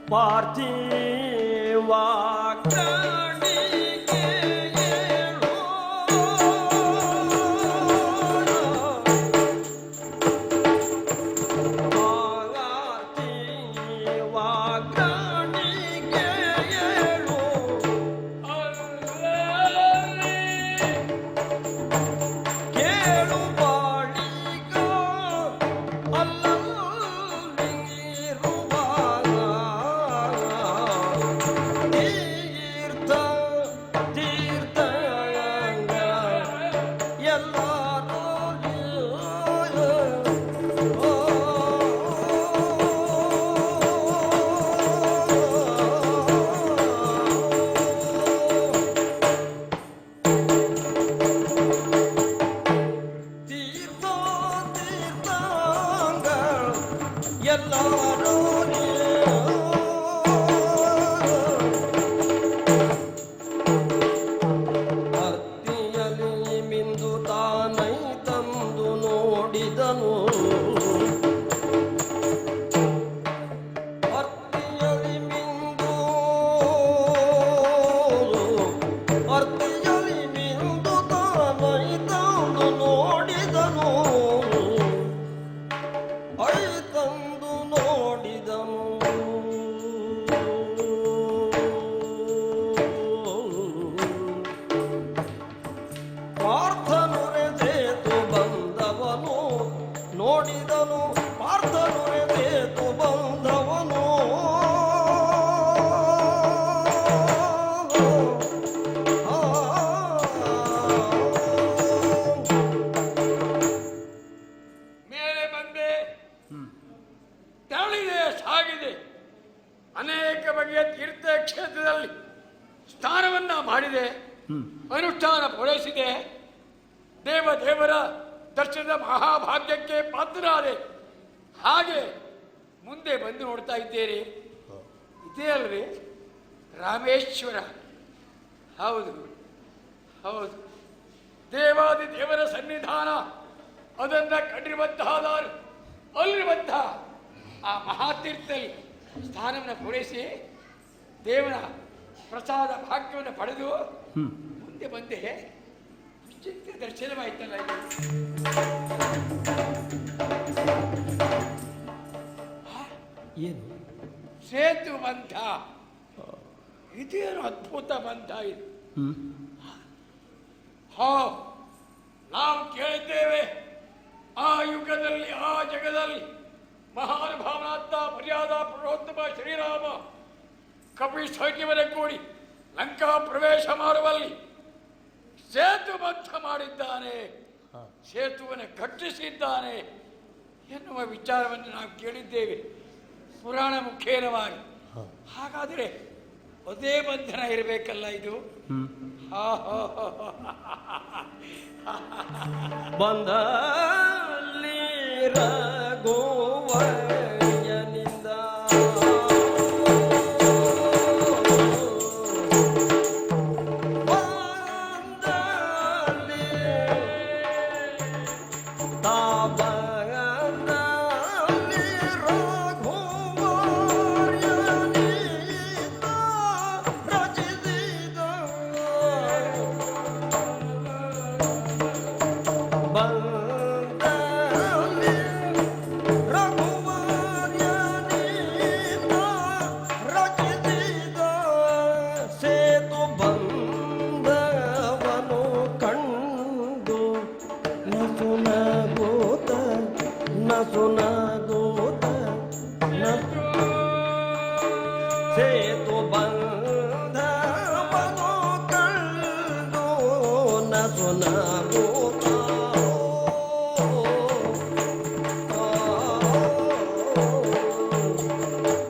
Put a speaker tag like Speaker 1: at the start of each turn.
Speaker 1: ಪಾರ್ಥಿವ ನೋಡಿದನು ಪಾರ್ಥನುರೆದೇತು ಬಂದವನು
Speaker 2: ಮೇಲೆ ಬಂದೆ ತೆರಳಿದೆ ಸಾಗಿದೆ ಅನೇಕ ಬಗೆಯ ತೀರ್ಥಕ್ಷೇತ್ರದಲ್ಲಿ ಸ್ನಾನವನ್ನ ಮಾಡಿದೆ ಅನುಷ್ಠಾನ ಪೂರೈಸಿದೆ ದೇವರ ದರ್ಶನದ ಮಹಾಭಾಗ್ಯಕ್ಕೆ ಪಾತ್ರರಾದೆ ಹಾಗೆ ಮುಂದೆ ಬಂದು ನೋಡ್ತಾ ಇದ್ದೇನೆ ಇದೇ ಅಲ್ವೇ ರಾಮೇಶ್ವರ ಹೌದು ಹೌದು ದೇವಾದಿ ದೇವರ ಸನ್ನಿಧಾನ ಅದನ್ನ ಕಂಡಿರುವಂತಹ ಅಲ್ಲಿರುವಂತಹ ಆ ಮಹಾತೀರ್ಥಲ್ಲಿ ಸ್ಥಾನವನ್ನು ಪೂರೈಸಿ ದೇವರ ಪ್ರಸಾದ ಭಾಗ್ಯವನ್ನು ಪಡೆದು ಮುಂದೆ ಬಂದೆ ಚಿಂತೆ ದರ್ಶನವಾಯ್ತಲ್ಲ
Speaker 1: ಏನು
Speaker 2: ಸೇತು ಬಂಧ ಇದೇನು ಅದ್ಭುತ ಬಂಧ ಇದು ನಾವು ಕೇಳಿದ್ದೇವೆ ಆ ಯುಗದಲ್ಲಿ ಆ ಜಗದಲ್ಲಿ ಮಹಾನುಭಾವನಾಥ ಮರ್ಯಾದ ಪುರುಷೋತ್ತಮ ಶ್ರೀರಾಮ ಕಪಿ ಸೈನ್ಯವನ್ನೇ ಕೂಡಿ ಲಂಕಾ ಪ್ರವೇಶ ಮಾಡುವಲ್ಲಿ ಸೇತುಬದ್ಧ ಮಾಡಿದ್ದಾನೆ ಸೇತುವನ್ನು ಕಟ್ಟಿಸಿದ್ದಾನೆ ಎನ್ನುವ ವಿಚಾರವನ್ನು ನಾವು ಕೇಳಿದ್ದೇವೆ ಪುರಾಣ ಮುಖೇನವಾಗಿ ಹಾಗಾದರೆ ಅದೇ ಬಂಧನ ಇರಬೇಕಲ್ಲ ಇದು
Speaker 1: ಬಂದಲ್ಲಿ ರಘುವಯ್ಯನಿಂದ सुना